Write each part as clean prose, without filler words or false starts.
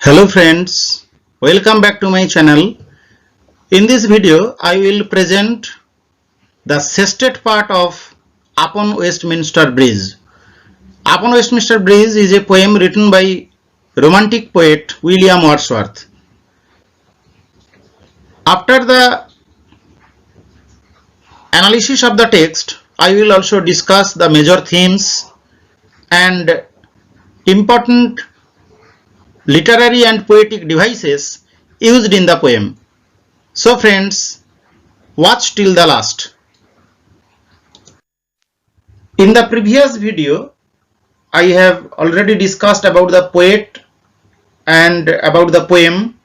Hello friends, welcome back to my channel. In this video, I will present the sestet part of Upon Westminster Bridge. Upon Westminster Bridge is a poem written by Romantic poet William Wordsworth. After the analysis of the text, I will also discuss the major themes and important literary and poetic devices used in the poem. So friends, watch till the last. In the previous video, I have already discussed about the poet and about the poem,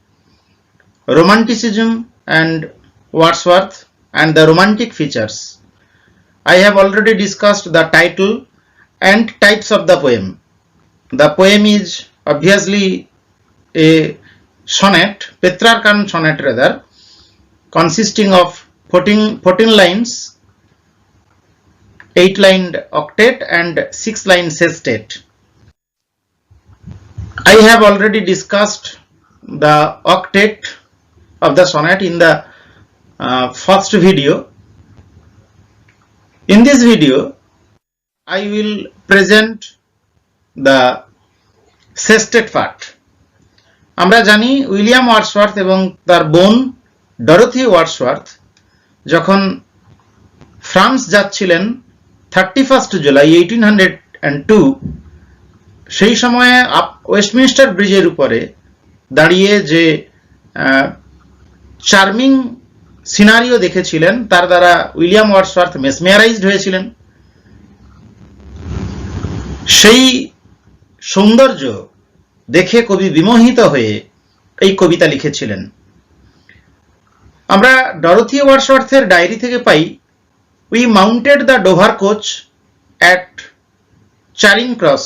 Romanticism and Wordsworth and the romantic features. I have already discussed the title and types of the poem. The poem is obviously a sonnet, Petrarchan sonnet rather, consisting of 14 lines, 8-lined octet and 6-line sestet. I have already discussed the octet of the sonnet in the first video. In this video, I will present the sestet part. আমরা জানি William Wordsworth এবং তার বোন Dorothy Wordsworth যখন France যাচ্ছিলেন 31 জুলাই 1802 সেই সময়ে Westminster ব্রিজের উপরে দাঁড়িয়ে যে চার্মিং সিনারিও দেখেছিলেন তার দ্বারা উইলিয়াম ওয়ার্ডসওয়ার্থ মেসমেরাইজড হয়েছিলেন। সেই সৌন্দর্য দেখে কবি বিমোহিত হয়ে এই কবিতা লিখেছিলেন। আমরা ডরোথি ওয়ার্ডসওয়ার্থের ডায়েরি থেকে পাই, we mounted the Dover coach at Charing Cross.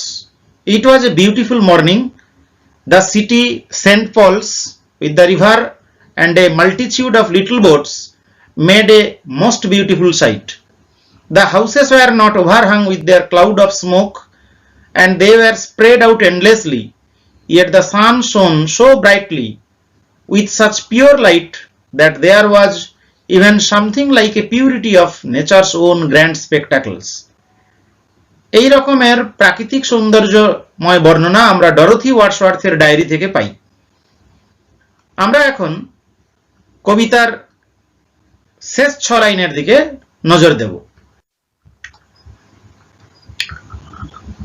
It was a beautiful morning. The city Saint Paul's with the river and a multitude of little boats made a most beautiful sight. The houses were not overhung with their cloud of smoke and they were spread out endlessly, yet the sun shone so brightly with such pure light that there was even something like a purity of nature's own grand spectacles. এই রকমের প্রাকৃতিক সৌন্দর্যময় বর্ণনা আমরা Dorothy ওয়ার্ডসওয়ার্থের diary থেকে পাই। আমরা এখন কবিতার শেষ 6 লাইনের দিকে নজর দেব।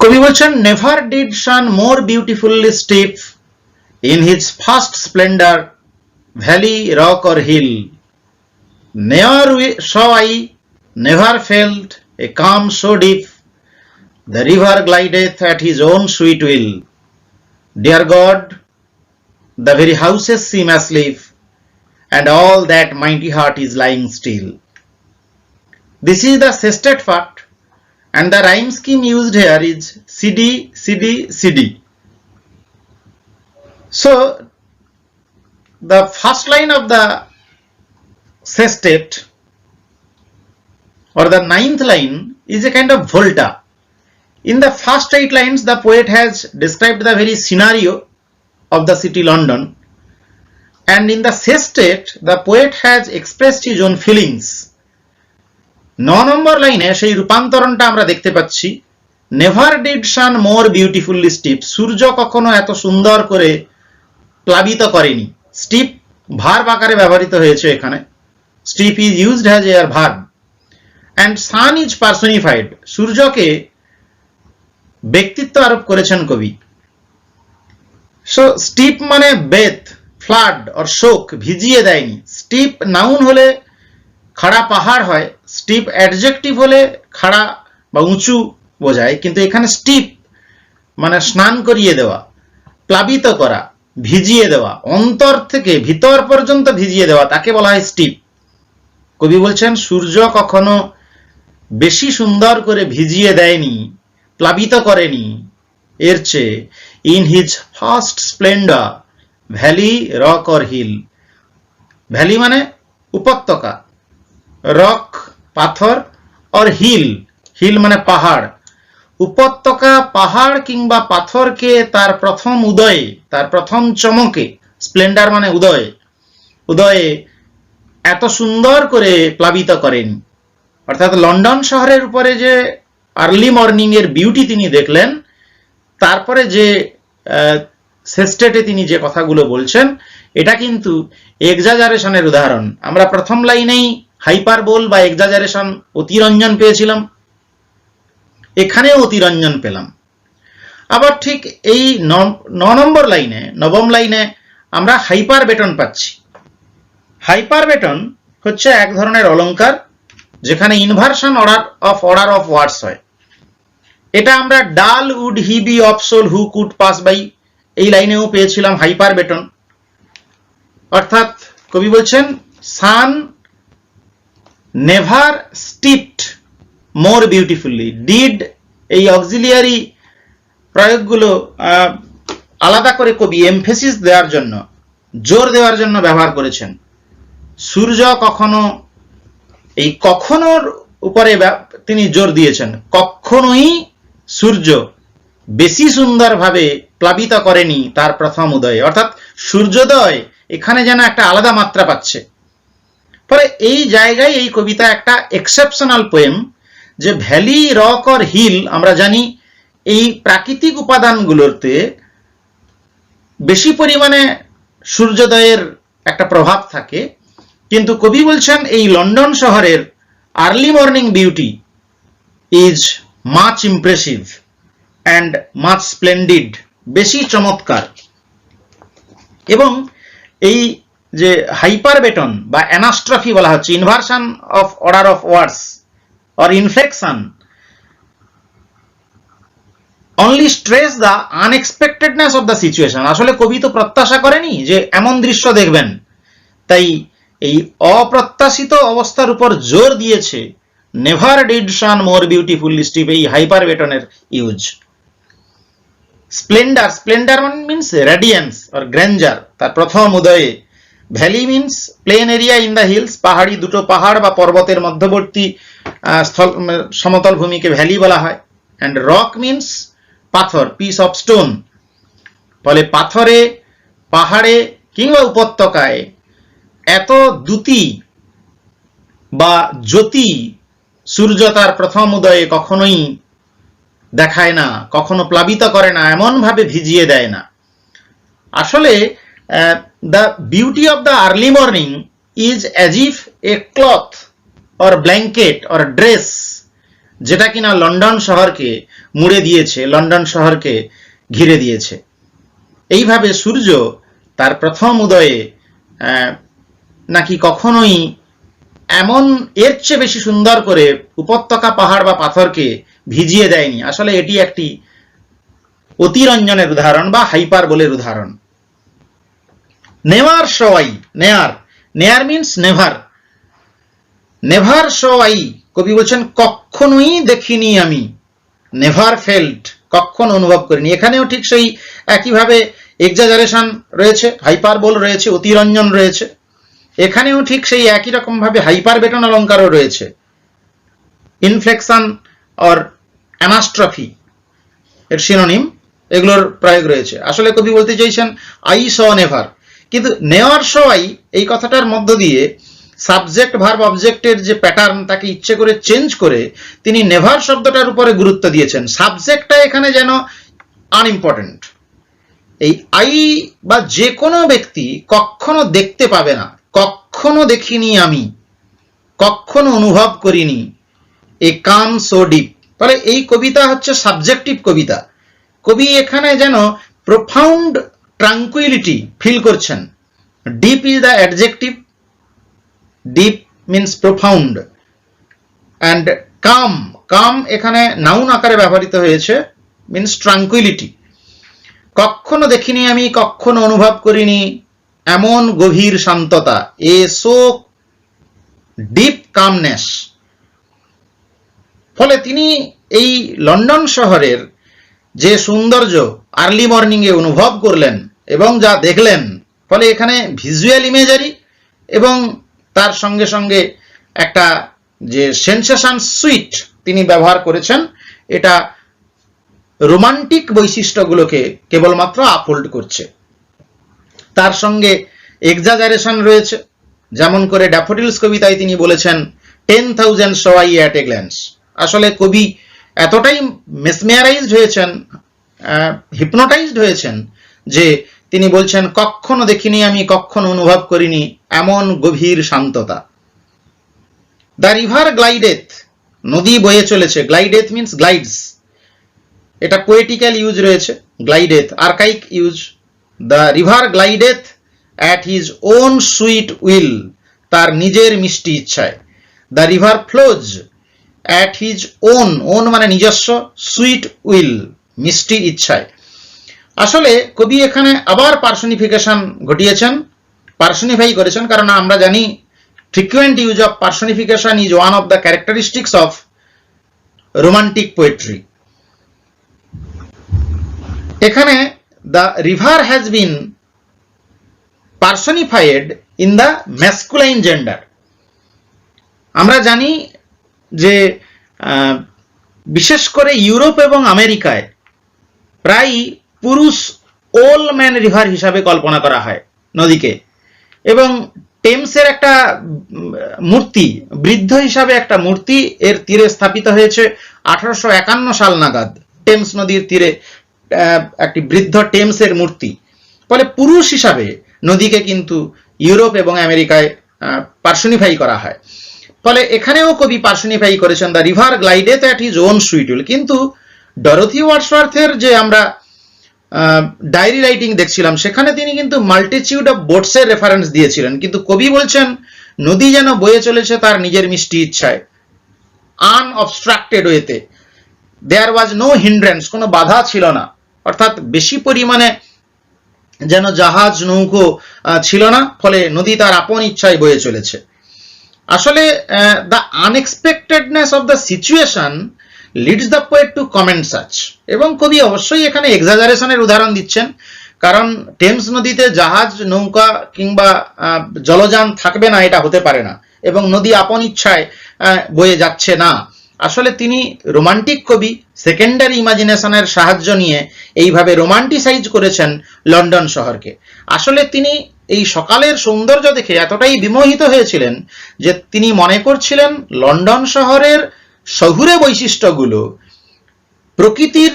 কবি বলছেন, never did sun more beautifully steep in his first splendor valley, rock or hill. Never saw I, never felt a calm so deep. The river glideth at his own sweet will. Dear God, the very houses seem asleep, and all that mighty heart is lying still. This is the sestet part. And the rhyme scheme used here is CD, CD, CD. So, the first line of the sestet or the 9th line is a kind of volta. In the first 8 lines, the poet has described the very scenario of the city London. And in the sestet, the poet has expressed his own feelings. 9 নম্বর লাইনে সেই রূপান্তরণটা আমরা দেখতে পাচ্ছি, never did sun more beautifully steep. সূর্য কখনো এত সুন্দর করে প্লাবিত করেনি। স্টিপ ভার্ব আকারে ব্যবহৃত হয়েছে এখানে। Steep is used as a verb and sun is personified. সূর্যকে ব্যক্তিত্ব আরোপ করেছেন কবি। সো স্টিপ মানে বেথ, ফ্লাড অর শোক, ভিজিয়ে দেয়নি। স্টিপ নাউন হলে খাড়া পাহাড় হয়, স্টিপ অ্যাডজেক্টিভ হলে খাড়া বা উঁচু বোঝায়, কিন্তু এখানে স্টিপ মানে স্নান করিয়ে দেওয়া, প্লাবিত করা, ভিজিয়ে দেওয়া, অন্তর থেকে ভিতর পর্যন্ত ভিজিয়ে দেওয়া, তাকে বলা হয় স্টিপ। কবি বলছেন সূর্য কখনো বেশি সুন্দর করে ভিজিয়ে দেয়নি, প্লাবিত করেনি এর চেয়ে। In his first splendour valley, rock or hill. Valley মানে উপত্যকা, রক পাথর, और हिल, हिल माने पहाड़। উপত্যকা, পাহাড় কিংবা পাথরকে তার প্রথম উদয়ে, তার প্রথম চমকে, স্প্লেন্ডার মানে উদয়ে, উদয়ে এত সুন্দর করে প্লাবিত করেন। অর্থাৎ লন্ডন শহরের উপরে যে আর্লি মর্নিং এর বিউটি তিনি দেখলেন, তারপরে যে সেস্টেটে তিনি যে কথাগুলো বলছেন, এটা কিন্তু এক্সাজারেশনের উদাহরণ। আমরা প্রথম লাইনেই হাইপারবোল বা এক্সাজারেশন, অতিরঞ্জন পেয়েছিলাম, এখানেও অতিরঞ্জন পেলাম। আবার ঠিক এই 9 নম্বর লাইনে, নবম লাইনে আমরা হাইপারবেটন পাচ্ছি। হাইপারবেটন হচ্ছে এক ধরনের অলংকার যেখানে ইনভার্সন অর্ডার অফ ওয়ার্ডস হয়। এটা আমরা dull would he be of soul who could pass by, এই লাইনেও পেয়েছিলাম হাইপারবেটন। অর্থাৎ কবি বলছেন sun never steeped more beautifully. Did, এই অক্সিলিয়ারি প্রয়োগগুলো আলাদা করে কবি এমফেসিস দেওয়ার জন্য, জোর দেওয়ার জন্য ব্যবহার করেছেন। সূর্য কখনো, এই কখনোর উপরে তিনি জোর দিয়েছেন। কখনোই সূর্য বেশি সুন্দরভাবে প্লাবিত করেনি তার প্রথম উদয়ে। অর্থাৎ সূর্যোদয় এখানে যেন একটা আলাদা মাত্রা পাচ্ছে। ফলে এই জায়গায় এই কবিতা একটা এক্সেপশনাল পোয়েম, যে ভ্যালি, রক অর হিল, আমরা জানি এই প্রাকৃতিক উপাদানগুলোতে বেশি পরিমাণে সূর্যোদয়ের একটা প্রভাব থাকে, কিন্তু কবি বলছেন এই লন্ডন শহরের early morning beauty is much impressive and much splendid, বেশি চমৎকার। এবং এই যে হাইপারবেটন বা অ্যানাস্ট্রফি বলা হচ্ছে, inversion of order of words or inflection, only stress the unexpectedness of the situation. আসলে কবি তো প্রত্যাশা করেনি যে এমন দৃশ্য দেখবেন, তাই এই অপ্রত্যাশিত অবস্থার উপর জোর দিয়েছে never did sun more beautifully steep, এই হাইপারবেটনের use. Splendour, splendour means radiance or grandeur, তার প্রথম উদয়ে। Valley means plain area in the hills, পাহাড়ি, দুটো পাহাড় বা পর্বতের মধ্যবর্তী সমতল ভূমিকে ভ্যালি বলা হয়। অ্যান্ড রক মিনস পাথর, পিস অফ স্টোন। ফলে পাথরে, পাহাড়ে কিংবা উপত্যকায় এত দ্যুতি বা জ্যোতি সূর্য তার প্রথম উদয়ে কখনোই দেখায় না, কখনো প্লাবিত করে না, এমন ভাবে ভিজিয়ে দেয় না। আসলে the beauty of the early morning is as if A cloth or blanket or dress, যেটা কিনা লন্ডন শহরকে মুড়ে দিয়েছে, লন্ডন শহরকে ঘিরে দিয়েছে। এইভাবে সূর্য তার প্রথম উদয়ে নাকি কখনোই এমন এর চেয়ে বেশি সুন্দর করে উপত্যকা, পাহাড় বা পাথরকে ভিজিয়ে দেয়নি। আসলে এটি একটি অতিরঞ্জনের উদাহরণ বা হাইপারবোলের উদাহরণ। নেভার শো আই, নেয়ার, নেয়ার means never, never saw I, কবি বলছেন কখনোই দেখিনি আমি। নেভার ফেল্ট, কখনো অনুভব করিনি। এখানেও ঠিক সেই একইভাবে এক্সাজারেশন রয়েছে, হাইপারবোল রয়েছে, অতিরঞ্জন রয়েছে। এখানেও ঠিক সেই একই রকম ভাবে হাইপারবেটন অলঙ্কারও রয়েছে, ইনফ্লেকশন অর অ্যানাস্ট্রফি এর সিনোনিম, এগুলোর প্রয়োগ রয়েছে। আসলে কবি বলতে চাইছেন আই স নেভার, কিন্তু নেওয়ার শো আই, এই কথাটার মধ্য দিয়ে সাবজেক্ট ভার্ব অবজেক্টের যে প্যাটার্ন, তাকে ইচ্ছে করে চেঞ্জ করে তিনি নেভার শব্দটার উপরে গুরুত্ব দিয়েছেন। সাবজেক্টটা এখানে যেন আনইম্পর্টেন্ট। এই আই বা যে কোনো ব্যক্তি কখনো দেখতে পাবে না, কখনো দেখিনি আমি, কখনো অনুভব করিনি, এ কাম সো ডিপ। ফলে এই কবিতা হচ্ছে সাবজেক্টিভ কবিতা। কবি এখানে যেন প্রোফাউন্ড ট্রাঙ্কুইলিটি ফিল করছেন। Deep is the adjective, deep means profound, and calm, calm এখানে নাউন আকারে ব্যবহৃত হয়েছে, মিনস ট্রাঙ্কুইলিটি। কখনো দেখিনি আমি, কখনো অনুভব করিনি এমন গভীর শান্ততা, এ সো ডিপ কামনেস। ফলে তিনি এই লন্ডন শহরের যে সৌন্দর্য আর্লি মর্নিং এ অনুভব করলেন এবং যা দেখলেন, ফলে এখানে ভিজুয়াল ইমেজারি এবং তার সঙ্গে সঙ্গে একটা যে সেন্সেশন সুইট তিনি ব্যবহার করেছেন, এটা রোমান্টিক বৈশিষ্ট্যগুলোকে কেবলমাত্র আপহোল্ড করছে। তার সঙ্গে এক্সাজারেশন রয়েছে, যেমন করে ড্যাফোডিলস কবিতায় তিনি বলেছেন 10,000 saw I at a glance। আসলে কবি এতটাই মেসমেরাইজড হয়েছেন, হিপনোটাইজড হয়েছেন, যে তিনি বলছেন কখনো দেখিনি আমি, কখনো অনুভব করিনি এমন গভীর শান্ততা। দ্য রিভার গ্লাইডেথ, নদী বয়ে চলেছে। গ্লাইডেথ মিনস গ্লাইডস, এটা পোয়েটিক্যাল ইউজ রয়েছে। Glideth archaic use. The river glideth at his own sweet will, তার নিজের মিষ্টি ইচ্ছায়। The river flows at his own, own মানে নিজস্ব, সুইট উইল মিষ্টি ইচ্ছায়। আসলে কবি এখানে আবার পার্সনিফিকেশন ঘটিয়েছেন, পার্সনিফাই করেছেন, কারণ আমরা জানি frequent use of personification is one of the characteristics of romantic poetry। এখানে the river has been personified in the masculine gender। আমরা জানি যে বিশেষ করে ইউরোপ এবং আমেরিকায় প্রায় পুরুষ ওল ম্যান রিভার হিসাবে কল্পনা করা হয় নদীকে, এবং টেমসের একটা মূর্তি, বৃদ্ধ হিসাবে একটা মূর্তি এর তীরে স্থাপিত হয়েছে 1851 সাল নাগাদ। টেমস নদীর তীরে একটি বৃদ্ধ টেমসের মূর্তি। ফলে পুরুষ হিসাবে নদীকে কিন্তু ইউরোপ এবং আমেরিকায় পার্সনিফাই করা হয়। ফলে এখানেও কবি পার্সনিফাই করেছেন the river glideth at his own sweet will. কিন্তু ডরোথি ওয়ার্ডসওয়ার্থের যে আমরা ডায়েরি রাইটিং দেখছিলাম, সেখানে তিনি কিন্তু মাল্টিটিউড অফ বোটসের রেফারেন্স দিয়েছিলেন, কিন্তু কবি বলছেন নদী যেন বয়ে চলেছে তার নিজের মিষ্টি ইচ্ছায়, আনঅবস্ট্রাক্টেড ওয়েতে। দেয়ার ওয়াজ নো হিন্ড্রেন্স, কোনো বাধা ছিল না, অর্থাৎ বেশি পরিমাণে যেন জাহাজ নৌকো ছিল না, ফলে নদী তার আপন ইচ্ছায় বয়ে চলেছে। আসলে the unexpectedness of the situation leads the poet to comment such. এবং কবি অবশ্যই এখানে এক্সাজারেশনের উদাহরণ দিচ্ছেন, কারণ টেমস নদীতে জাহাজ নৌকা কিংবা জলযান থাকবে না এটা হতে পারে না, এবং নদী আপন ইচ্ছায় বয়ে যাচ্ছে না। আসলে তিনি রোমান্টিক কবি, সেকেন্ডারি ইমাজিনেশনের সাহায্য নিয়ে এইভাবে রোমান্টিসাইজ করেছেন লন্ডন শহরকে। আসলে তিনি এই সকালের সৌন্দর্য দেখে এতটাই বিমোহিত হয়েছিলেন যে তিনি মনে করছিলেন লন্ডন শহরের শহুরে বৈশিষ্ট্যগুলো প্রকৃতির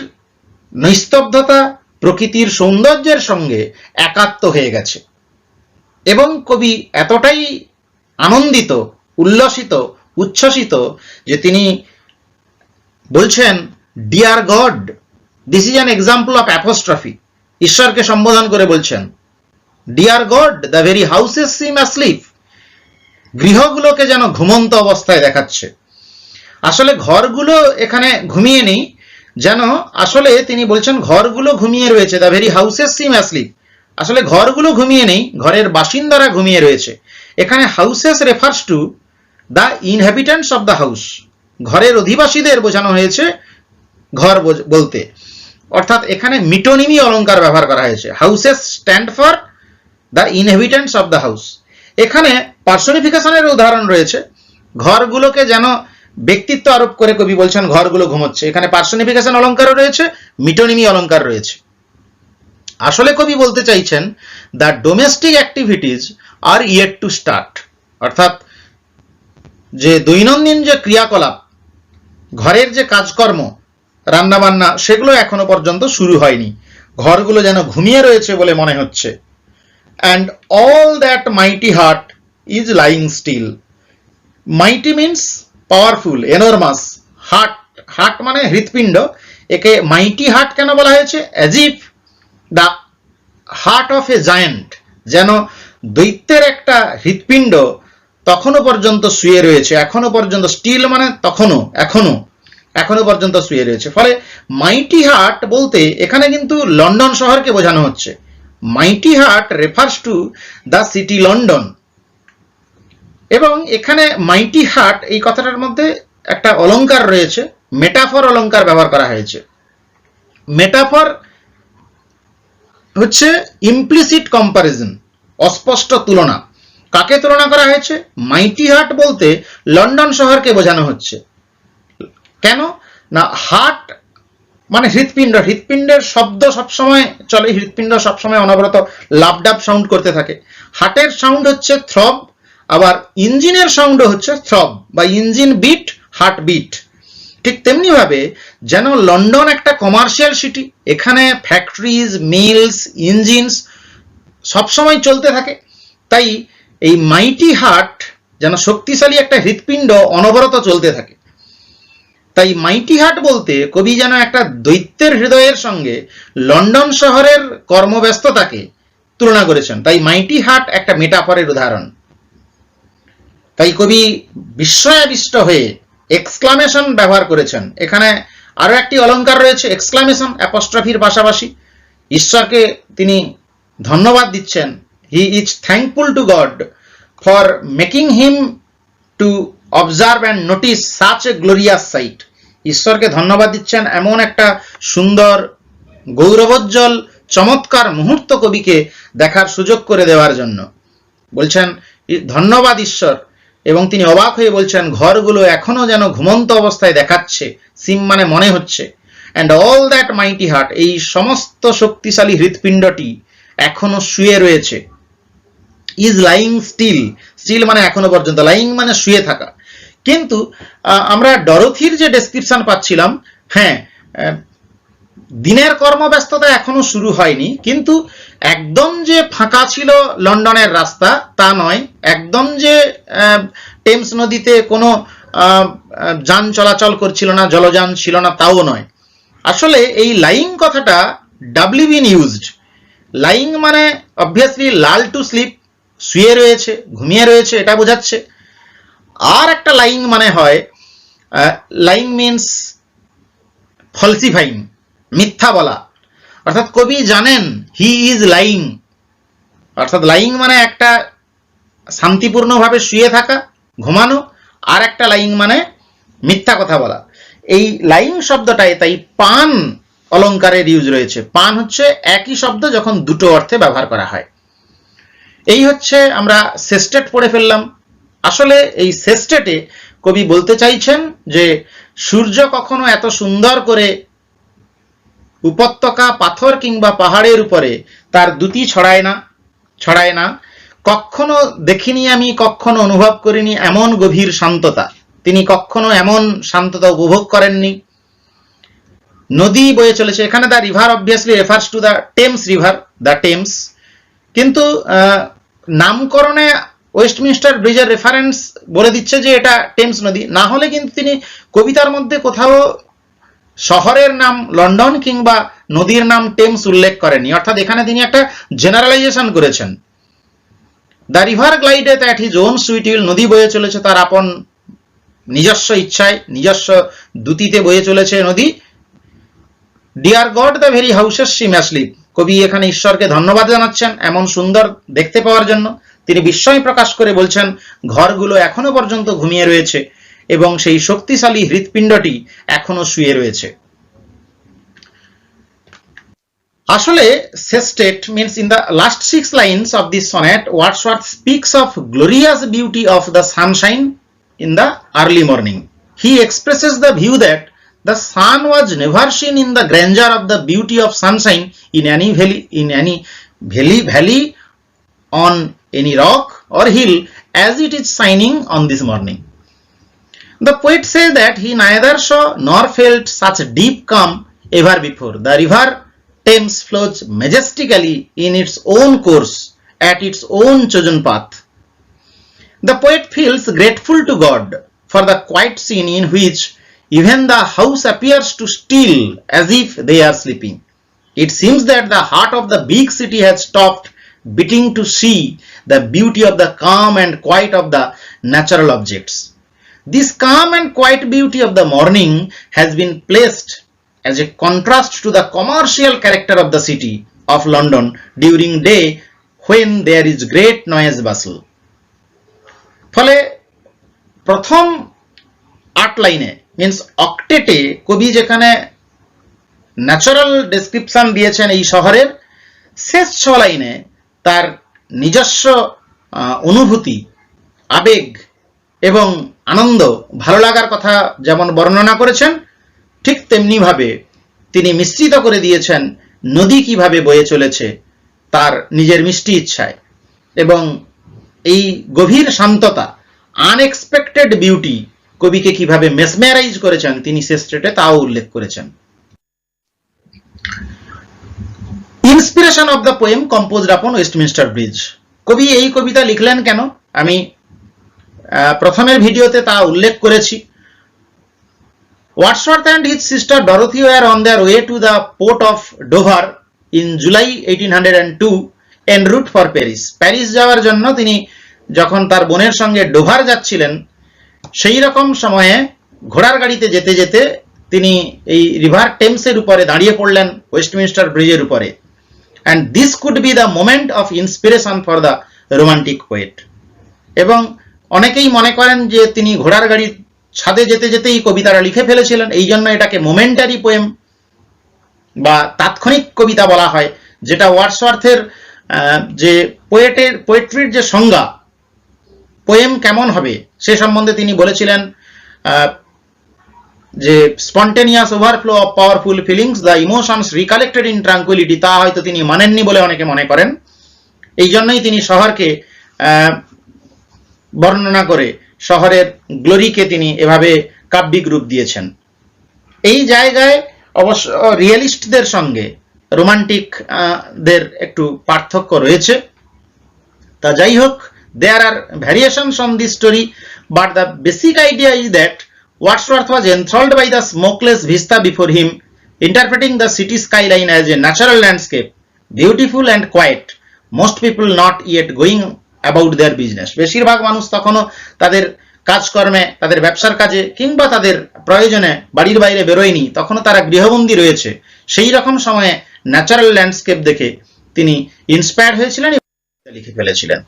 নিস্তব্ধতা, প্রকৃতির সৌন্দর্যের সঙ্গে একাত্ম হয়ে গেছে। এবং কবি এতটাই আনন্দিত, উল্লসিত, উচ্ছ্বসিত যে তিনি বলছেন dear God, this is an example of apostrophe. ঈশ্বরকে সম্বোধন করে বলছেন dear God, the very houses seem asleep, গৃহগুলোকে যেন ঘুমন্ত অবস্থায় দেখাচ্ছে। আসলে ঘরগুলো এখানে ঘুমিয়ে নেই, যেন আসলে তিনি বলছেন ঘরগুলো ঘুমিয়ে রয়েছে, the very houses seem asleep. আসলে ঘরগুলো ঘুমিয়ে নেই, ঘরের বাসিন্দারা ঘুমিয়ে রয়েছে। এখানে houses refers to the inhabitants of the house, ঘরের অধিবাসীদের বোঝানো হয়েছে ঘর বলতে, অর্থাৎ এখানে মিটোনিমি অলঙ্কার ব্যবহার করা হয়েছে। Houses stand for the inhabitants of the house. এখানে পার্সনিফিকেশনের উদাহরণ রয়েছে, ঘরগুলোকে যেন ব্যক্তিত্ব আরোপ করে কবি বলছেন ঘরগুলো ঘুমোচ্ছে। এখানে পার্সনিফিকেশন অলঙ্কারও রয়েছে, মিটোনিমি অলঙ্কার রয়েছে। আসলে কবি বলতে চাইছেন the domestic activities R yet to start, অর্থাৎ যে দৈনন্দিন যে ক্রিয়াকলাপ, ঘরের যে কাজকর্ম, রান্নাবান্না, সেগুলো এখনো পর্যন্ত শুরু হয়নি। ঘরগুলো যেন ঘুমিয়ে রয়েছে বলে মনে হচ্ছে। And all that mighty heart is lying still. Mighty means powerful, enormous. Heart, heart মানে হৃৎপিণ্ড। একে মাইটি হার্ট কেন বলা হয়েছে? As if the heart of a giant, যেন দৈত্যের একটা হৃৎপিণ্ড তখনো পর্যন্ত শুয়ে রয়েছে, এখনো পর্যন্ত। স্টিল মানে তখনো, এখনো পর্যন্ত শুয়ে রয়েছে। ফলে মাইটি হার্ট বলতে এখানে কিন্তু লন্ডন শহরকে বোঝানো হচ্ছে। মাইটি heart refers to the city London. এবং এখানে মাইটি হার্ট এই কথাটার মধ্যে একটা অলঙ্কার রয়েছে, মেটাফর অলঙ্কার ব্যবহার করা হয়েছে। মেটাফর হচ্ছে ইমপ্লিসিট কম্পারিজন, অস্পষ্ট তুলনা। কাকে তুলনা করা হয়েছে? মাইটি হার্ট বলতে লন্ডন শহরকে বোঝানো হচ্ছে। কেন না, হার্ট মানে হৃৎপিণ্ড, হৃৎপিণ্ডের শব্দ সবসময় চলে, হৃৎপিণ্ড সবসময় অনবরত লাভ ডাব সাউন্ড করতে থাকে। হার্টের সাউন্ড হচ্ছে থ্রব, আবার ইঞ্জিনের সাউন্ডও হচ্ছে থ্রব বা ইঞ্জিন বিট, হার্ট বিট। ঠিক তেমনি ভাবে যেন লন্ডন একটা কমার্শিয়াল সিটি, এখানে ফ্যাক্টরিজ, মিলস, ইঞ্জিনস সবসময় চলতে থাকে, তাই এই মাইটি হার্ট যেন শক্তিশালী একটা হৃৎপিণ্ড অনবরত চলতে থাকে। তাই মাইটি হার্ট বলতে কবি যেন একটা দৈত্যের হৃদয়ের সঙ্গে লন্ডন শহরের কর্মব্যস্ততাকে তুলনা করেছেন। তাই মাইটি হার্ট একটা মেটাফরের উদাহরণ। তাই কবি বিস্ময়াবিষ্ট হয়ে এক্সক্লামেশন ব্যবহার করেছেন। এখানে আরো একটি অলংকার রয়েছে, এক্সক্লামেশন অ্যাপস্ট্রফির পাশাপাশি ঈশ্বরকে তিনি ধন্যবাদ দিচ্ছেন। He is thankful to God for making him to observe and notice such a glorious sight. ঈশ্বরকে ধন্যবাদ দিচ্ছেন এমন একটা সুন্দর, গৌরবোজ্জ্বল, চমৎকার মুহূর্ত কবিকে দেখার সুযোগ করে দেওয়ার জন্য। বলছেন ধন্যবাদ ঈশ্বর, এবং তিনি অবাক হয়ে বলছেন ঘরগুলো এখনো যেন ঘুমন্ত অবস্থায় দেখাচ্ছে, সিম মানে মনে হচ্ছে। And all that mighty heart, এই সমস্ত শক্তিশালী হৃৎপিণ্ডটি এখনো শুয়ে রয়েছে। ইজ লাইং স্টিল, স্টিল মানে এখনো পর্যন্ত, লাইং মানে শুয়ে থাকা। কিন্তু আমরা ডরোথির যে ডেসক্রিপশন পাচ্ছিলাম, হ্যাঁ দিনের কর্মব্যস্ততা এখনো শুরু হয়নি, কিন্তু একদম যে ফাঁকা ছিল লন্ডনের রাস্তা তা নয়, একদম যে টেমস নদীতে কোনো যান চলাচল করছিল না, জলযান ছিল না তাও নয়। আসলে এই লাইং কথাটা ডাব্লিউ বিন ইউজড। লাইং মানে অবভিয়াসলি লাল টু স্লিপ, শুয়ে রয়েছে, ঘুমিয়ে রয়েছে, এটা বোঝাচ্ছে। আর একটা লাইং মানে হয়, লাইং মিনস ফলসিফাইং, মিথ্যা বলা। অর্থাৎ কবি জানেন হি ইজ লাইং, অর্থাৎ লাইং মানে একটা শান্তিপূর্ণভাবে শুয়ে থাকা, ঘুমানো, আর একটা লাইং মানে মিথ্যা কথা বলা। এই লাইং শব্দটায় তাই পান অলঙ্কারের ইউজ রয়েছে। পান হচ্ছে একই শব্দ যখন দুটো অর্থে ব্যবহার করা হয়। এই হচ্ছে আমরা সেস্টেট পড়ে ফেললাম। আসলে এই সেস্টেটে কবি বলতে চাইছেন যে সূর্য কখনো এত সুন্দর করে উপত্যকা, পাথর কিংবা পাহাড়ের উপরে তার দ্যুতি ছড়ায় না। কখনো দেখিনি আমি, কখনো অনুভব করিনি এমন গভীর শান্ততা। তিনি কখনো এমন শান্ততা উপভোগ করেননি। নদী বয়ে চলেছে, এখানে the river obviously refers to the Thames river, the Thames. কিন্তু নামকরণে ওয়েস্টমিনস্টার ব্রিজের রেফারেন্স বলে দিচ্ছে যে এটা টেমস নদী, না হলে কিন্তু তিনি কবিতার মধ্যে কোথাও শহরের নাম লন্ডন কিংবা নদীর নাম টেমস উল্লেখ করেনি। অর্থাৎ এখানে তিনি একটা জেনারেলাইজেশন করেছেন। The river glideth at his own sweet will, নদী বয়ে চলেছে তার আপন নিজস্ব ইচ্ছায়, নিজস্ব দ্যুতিতে বয়ে চলেছে নদী। Dear God the very houses seem asleep, কবি এখানে ঈশ্বরকে ধন্যবাদ জানাচ্ছেন এমন সুন্দর দেখতে পাওয়ার জন্য। তিনি বিস্ময় প্রকাশ করে বলছেন ঘরগুলো এখনো পর্যন্ত ঘুমিয়ে রয়েছে এবং সেই শক্তিশালী হৃৎপিণ্ডটি এখনো শুয়ে রয়েছে। আসলে sestet means in the last 6 lines of this sonnet, Wordsworth speaks of glorious beauty of the sunshine in the early morning. He expresses the view that the sun was never seen in the grandeur of the beauty of sunshine in any valley, on any rock or hill as it is shining on this morning. The poet says that he neither saw nor felt such deep calm ever before. The river Thames flows majestically in its own course at its own chosen path. The poet feels grateful to God for the quiet scene in which even the house appears to still as if they are sleeping. It seems that the heart of the big city has stopped beating to see the beauty of the calm and quiet of the natural objects. This calm and quiet beauty of the morning has been placed as a contrast to the commercial character of the city of London during day when there is great noise bustle. ফলে প্রথম 8 লাইনে means অক্টেটে কবি যেখানে natural description দিয়েছেন এই শহরের, শেষ 6 লাইনে তার নিজস্ব অনুভূতি, আবেগ এবং আনন্দ, ভালো লাগার কথা যেমন বর্ণনা করেছেন, ঠিক তেমনি ভাবে তিনি মিশ্রিত করে দিয়েছেন নদী কিভাবে বয়ে চলেছে তার নিজের মিষ্টি ইচ্ছায়, এবং এই গভীর শান্ততা, আনএক্সপেক্টেড বিউটি কবিকে কিভাবে মেসমেরাইজ করেছেন তিনি শেষ স্টেটে তাও উল্লেখ করেছেন। Inspiration of the poem composed আপন ওয়েস্টমিনস্টার ব্রিজ। কবি এই কবিতা লিখলেন কেন, আমি প্রথমের ভিডিওতে তা উল্লেখ করেছি। Wordsworth and his sister Dorothy were on their way to the port of Dover in July 1802 en route for Paris. Paris যাওয়ার জন্য তিনি যখন তার বোনের সঙ্গে ডোভার যাচ্ছিলেন, সেই রকম সময়ে ঘোড়ার গাড়িতে যেতে যেতে তিনি এই রিভার টেমসের উপরে দাঁড়িয়ে পড়লেন, ওয়েস্টমিনস্টার ব্রিজের উপরে। and this could be the moment of inspiration for the romantic poet. এবং অনেকেই মনে করেন যে তিনি ঘোড়ার গাড়ির ছাদে যেতে যেতেই কবিতাটা লিখে ফেলেছিলেন, এই জন্য এটাকে মোমেন্টারি পোয়েম বা তাৎক্ষণিক কবিতা বলা হয়, যেটা ওয়ার্ডসওয়ার্থের যে পোয়েট্রির যে সংজ্ঞা, পোয়েম কেমন হবে সে সম্বন্ধে তিনি বলেছিলেন যে spontaneous overflow of powerful feelings, the emotions recollected in tranquillity. তা হয়তো তিনি মানেননি বলে অনেকে মনে করেন, এই জন্যই তিনি শহরকে বর্ণনা করে শহরের গ্লোরিকে তিনি এভাবে কাব্যিক রূপ দিয়েছেন। এই জায়গায় অবশ্য রিয়েলিস্টদের সঙ্গে রোমান্টিকদের একটু পার্থক্য রয়েছে। তা যাই হোক, there are variations on this story, but the basic idea is that Wordsworth was enthralled by the smokeless vista before him, interpreting the city skyline as a natural landscape, beautiful and quiet, most people not yet going about their business. বেশিরভাগ মানুষ তখনও তাদের কাজকর্মে, তাদের ব্যবসার কাজে কিংবা তাদের প্রয়োজনে বাড়ির বাইরে বেরোয়নি, তখনও তারা গৃহবন্দী রয়েছে। সেই রকম সময়ে ন্যাচারাল ল্যান্ডস্কেপ দেখে তিনি ইন্সপায়ার্ড হয়েছিলেন এবং লিখে ফেলেছিলেন।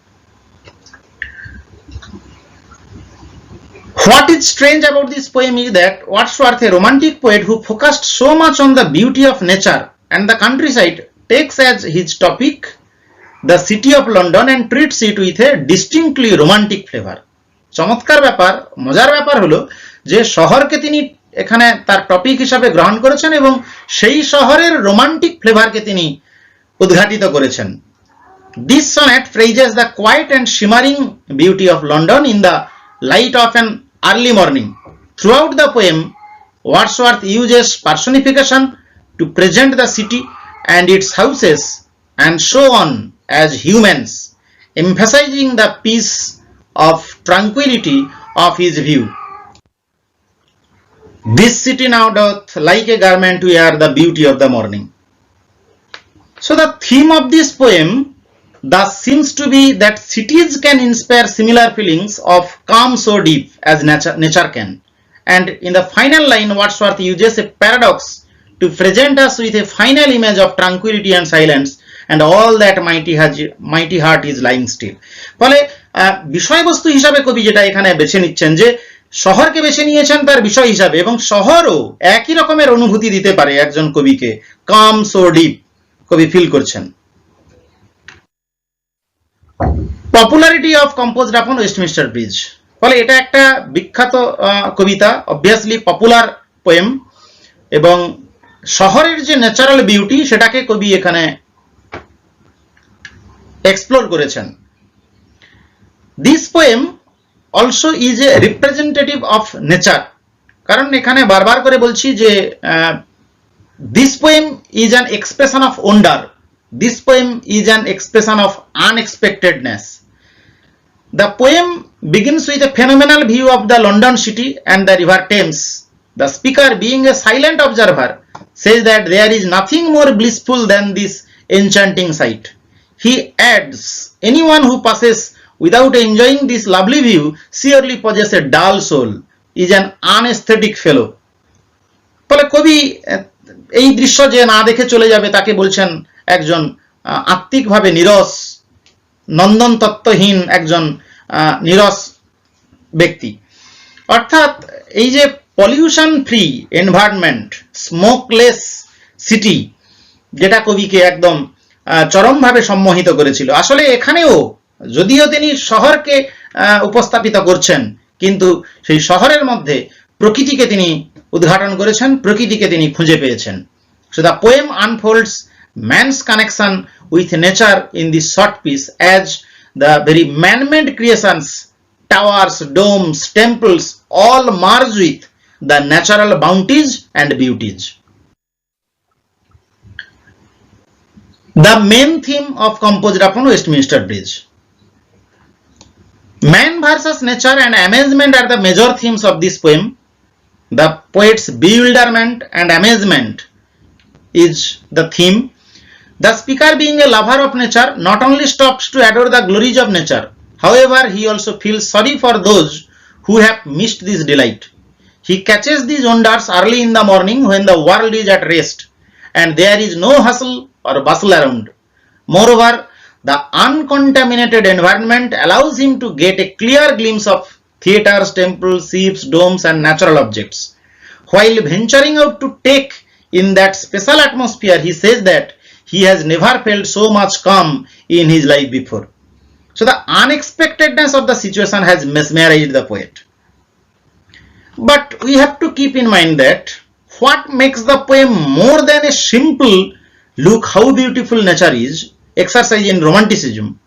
What is strange about this poem is that Wordsworth, a romantic poet who focused so much on the beauty of nature and the countryside, takes as his topic the city of London and treats it with a distinctly romantic flavor. চমৎকার ব্যাপার, মজার ব্যাপার হলো যে শহরকে তিনি এখানে তার টপিক হিসাবে গ্রহণ করেছেন এবং সেই শহরের রোমান্টিক ফ্লেভারকে তিনি উদ্ঘাটিত করেছেন। This sonnet praises the quiet and shimmering beauty of London in the light of an early morning. Throughout the poem, Wordsworth uses personification to present the city and its houses and so on as humans, emphasizing the peace of tranquility of his view. This city now doth like a garment wear the beauty of the morning. So the theme of this poem thus seems to be that cities can inspire similar feelings of calm so deep as nature can. And in the final line, Wordsworth uses a paradox to present us with a final image of tranquility and silence, and all that mighty heart is lying still. ফলে বিষয়বস্তু হিসাবে কবি যেটা এখানে বেছে নিচ্ছেন, যে শহরকে বেছে নিয়েছেন তার বিষয় হিসাবে, এবং শহরও একই রকমের অনুভূতি দিতে পারে একজন কবিকে, কাম সো ডিপ কবি ফিল করছেন। পপুলারিটি অফ কম্পোজড আপন ওয়েস্টমিনস্টার ব্রিজ। ফলে এটা একটা বিখ্যাত কবিতা, অবভিয়াসলি পপুলার পোয়েম, এবং শহরের যে ন্যাচারাল বিউটি সেটাকে কবি এখানে এক্সপ্লোর করেছেন। This poem also is a representative of nature, কারণ এখানে বারবার করে বলছি যে this poem is an expression of wonder, this poem is an expression of unexpectedness. The poem begins with a phenomenal view of the London city and the river Thames. The speaker, being a silent observer, says that there is nothing more blissful than this enchanting sight. He adds, anyone who passes without enjoying this lovely view surely possesses a dull soul, is an unaesthetic fellow. ফলে কবি এই দৃশ্য যে না দেখে চলে যাবে তাকে বলছেন একজন আত্মিকভাবে নিরস, নন্দন তত্ত্বহীন একজন নিরস ব্যক্তি। অর্থাৎ এই যে pollution free environment, smokeless city, যেটা কবিকে একদম চরমভাবে সম্মোহিত করেছিল। আসলে এখানেও যদিও তিনি শহরকে উপস্থাপিত করছেন, কিন্তু সেই শহরের মধ্যে প্রকৃতিকে তিনি উদ্ঘাটন করেছেন, প্রকৃতিকে তিনি খুঁজে পেয়েছেন। So the poem unfolds man's connection with nature in this short piece as the very man-made creations, towers, domes, temples all merge with the natural bounties and beauties. The main theme of composed upon Westminster Bridge. Man versus nature and amazement are the major themes of this poem. The poet's bewilderment and amazement is the theme. The speaker, being a lover of nature, not only stops to adore the glories of nature, however, he also feels sorry for those who have missed this delight. He catches these wonders early in the morning when the world is at rest and there is no hustle or bustle around. Moreover, the uncontaminated environment allows him to get a clear glimpse of theatres, temples, ships, domes and natural objects. While venturing out to take in that special atmosphere, he says that he has never felt so much calm in his life before. So the unexpectedness of the situation has mesmerized the poet. But we have to keep in mind that what makes the poem more than a simple look how beautiful nature is, exercise in romanticism,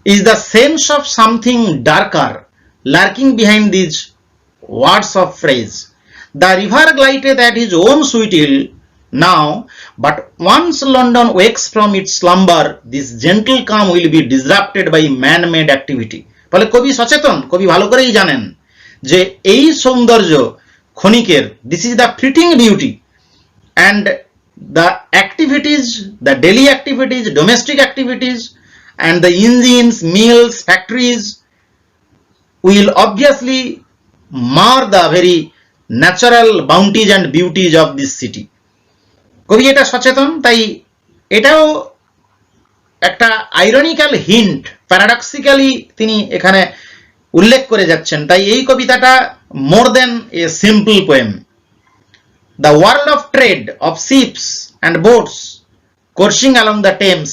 is the sense of something darker lurking behind these words of phrase. The river glighteth at his own sweet will now, but once London wakes from its slumber, this gentle calm will be disrupted by man-made activity. ফলে কবি সচেতন, কবি ভালো করেই জানেন যে এই সৌন্দর্য ক্ষণিকের, this is the fleeting beauty, and the activities, the daily activities, domestic activities, and the engines, mills, factories will obviously mar the very natural bounties and beauties of this city. কবি এটা সচেতন, তাই এটাও একটা আইরনিক্যাল হিন্ট, প্যারাডক্সিক্যালি তিনি এখানে উল্লেখ করে যাচ্ছেন। তাই এই কবিতাটা more than a simple poem. The world of trade, of ships and boats coursing along the Thames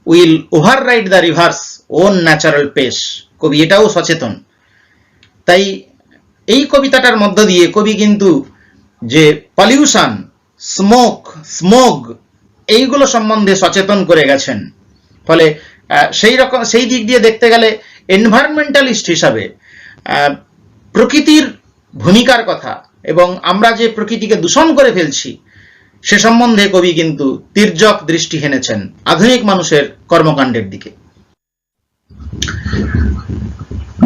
will override the river's own natural pace. কবি এটাও সচেতন। তাই এই কবিতাটার মধ্য দিয়ে কবি কিন্তু যে পলিউশন, স্মোক এইগুলো সম্বন্ধে সচেতন করে গেছেন। ফলে সেই দিক দিয়ে দেখতে গেলে এনভায়রনমেন্টালিস্ট হিসাবে প্রকৃতির ভূমিকার কথা এবং আমরা যে প্রকৃতিকে দূষণ করে ফেলছি সে সম্বন্ধে কবি কিন্তু তির্যক দৃষ্টি হেনেছেন আধুনিক মানুষের কর্মকাণ্ডের দিকে।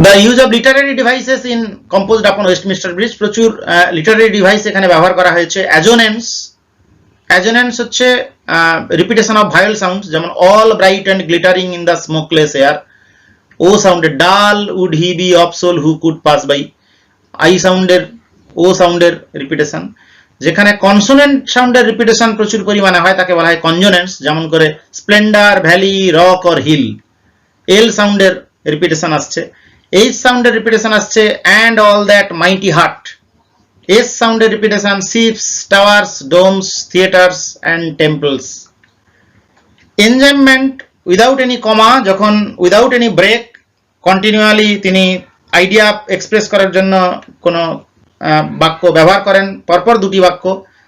The use of literary devices in composed upon Westminster Bridge, প্রচুর লিটারারি ডিভাইস এখানে ব্যবহার করা হয়েছে। অ্যাজোনেন্স হচ্ছে রিপিটেশন অফ ভায়োল সাউন্ডস, যেমন all bright and glittering in the smokeless air. O সাউন্ডের dull would he be of soul who could pass by. I সাউন্ডের O সাউন্ডের রিপিটেশন। যেখানে কনসোনেন্ট সাউন্ডের রিপিটেশন প্রচুর পরিমাণে হয় তাকে বলা হয় কনজোনেন্টস, যেমন করে splendour, valley, rock or hill. L সাউন্ডের রিপিটেশন আসছে। এইচ সাউন্ডের রিপিটেশন আসছে and all that mighty heart. S সাউন্ডের repetition ships, towers, domes, theatres and temples. Enjoyment without any comma, যখন উইদাউট এনি ব্রেক কন্টিনিউয়ালি তিনি idea express করার জন্য কোনো বাক্য ব্যবহার করেন, পরপর দুটি বাক্য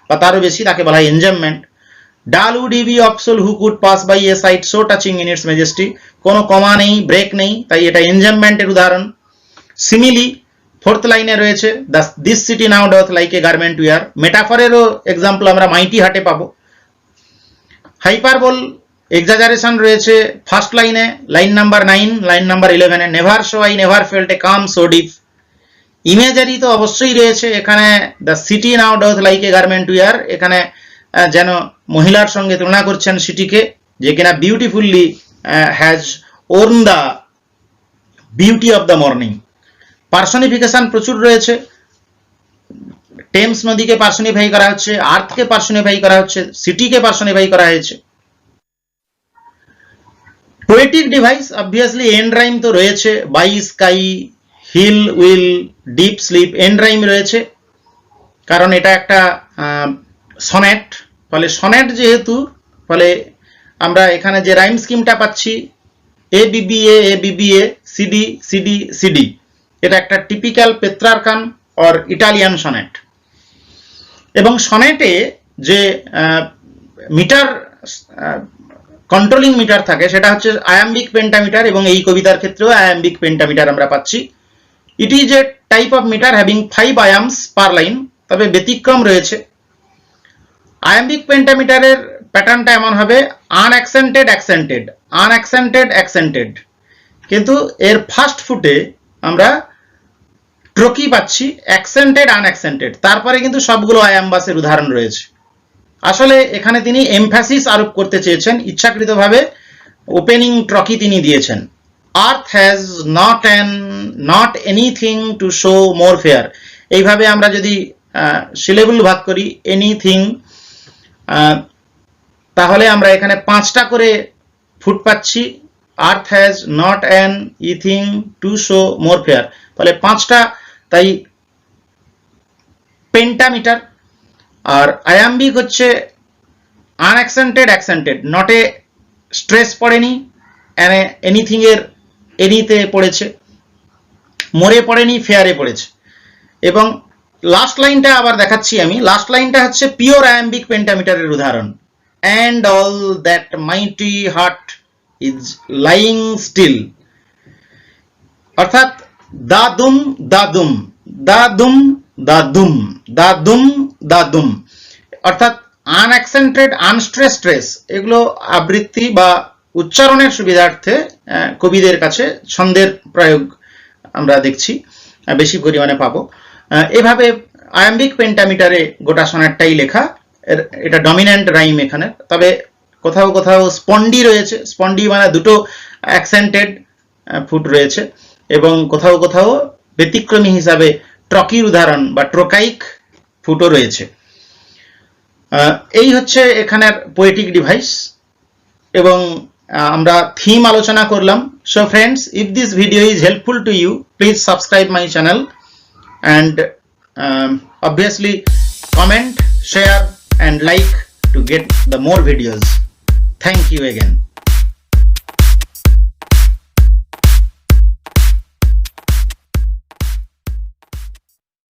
বা তারও বেশি, তাকে বলা হয় enjoyment. Dull would he be of soul who could pass by a sight so touching in its majesty, কোনো কমা নেই, ব্রেক নেই, তাই এটা এনজয়মেন্টের উদাহরণ। সিমিলি ফোর্থ লাইনে রয়েছে this city now doth like a garment wear. মেটাফরেরও এক্সাম্পল আমরা মাইটি হাটে পাবো। হাইপারবোল, এক্সাজারেশন রয়েছে ফার্স্ট লাইনে, লাইন নাম্বার 9, লাইন নাম্বার 11-এ। Never saw I never felt a calm so deep. Imagery তো অবশ্যই রয়েছে এখানে, the city now doth like a garment wear, এখানে যেন মহিলার সঙ্গে তুলনা করছেন সিটিকে, যে কিনা beautifully has worn the beauty of the morning. Personification প্রচুর রয়েছে, টেমস নদীকে পার্সনিফাই করা হচ্ছে, আর্থকে পার্সনিফাই করা হচ্ছে, সিটিকে পার্সনিফাই করা হয়েছে। Poetic device obviously end rhyme তো রয়েছে, by sky, hill, will, deep sleep, end rhyme রয়েছে কারণ এটা একটা সনেট। ফলে সনেট যেহেতু, ফলে আমরা এখানে যে রাইম স্কিমটা পাচ্ছি এ বিবিএ, এ বিবিএ, সিডি, সিডি, সিডি, এটা একটা typical Petrarchan or Italian sonnet. এবং সনেটে যে মিটার কন্ট্রোলিং মিটার থাকে সেটা হচ্ছে আয়াম্বিক পেন্টামিটার, এবং এই কবিতার ক্ষেত্রেও আয়াম্বিক পেন্টামিটার আমরা পাচ্ছি। It is a type of metre having 5 iambs per line, তবে ব্যতিক্রম রয়েছে। আয়াম্বিক পেন্টামিটারের প্যাটার্নটা এমন হবে আনঅ্যাকসেন্টেড অ্যাকসেন্টেড, আনঅ্যাকসেন্টেড অ্যাকসেন্টেড, কিন্তু এর ফার্স্ট ফুটে আমরা ট্রকি পাচ্ছি অ্যাকসেন্টেড আনঅ্যাকসেন্টেড, তারপরে কিন্তু সবগুলো আয়ামবাসের উদাহরণ রয়েছে। আসলে এখানে তিনি এমফ্যাসিস আরোপ করতে চেয়েছেন, ইচ্ছাকৃতভাবে ওপেনিং ট্রকি তিনি দিয়েছেন। আর্থ has not anything to show more fair, এইভাবে আমরা যদি সিলেবল ভাগ করি এনিথিং, তাহলে আমরা এখানে 5টা করে ফুট পাচ্ছি। Earth has not anything to show more fair, তাহলে 5টা, তাই পেন্টামিটার। আর আয়াম্বিক হচ্ছে আনঅ্যাকসেন্টেড অ্যাকসেন্টেড, নটে স্ট্রেস পড়েনি, এনিথিং এর এনিতে পড়েছে, মোরে পড়েনি, ফেয়ারে পড়েছে। এবং লাস্ট লাইনটা আবার দেখাচ্ছি আমি, লাস্ট লাইনটা হচ্ছে পিওর আয়াম্বিক পেন্টামিটারের উদাহরণ। And all that mighty heart is lying still, অর্থাৎ দাদুম দাদুম দাদুম দাদুম দাদুম দাদুম, অর্থাৎ আনঅ্যাকসেন্টেড আনস্ট্রেস স্ট্রেস, এগুলো আবৃত্তি বা উচ্চারণের সুবিধার্থে কবিদের কাছে ছন্দের প্রয়োগ আমরা দেখছি বেশি পরিমাণে পাবো। এভাবে আয়াম্বিক পেন্টামিটারে গোটা সনেটটাই লেখা, এটা ডমিন্যান্ট রাইম এখানে, তবে কোথাও কোথাও স্পন্ডি রয়েছে, স্পন্ডি মানে দুটো অ্যাকসেন্টেড ফুট রয়েছে, এবং কোথাও কোথাও ব্যতিক্রমী হিসাবে ট্রকির উদাহরণ বা ট্রোকাইক ফুটও রয়েছে। এই হচ্ছে এখানের পোয়েটিক ডিভাইস, এবং আমরা থিম আলোচনা করলাম। So friends, if this video is helpful to you, please subscribe my channel and obviously comment, share and like to get the more videos. Thank you again.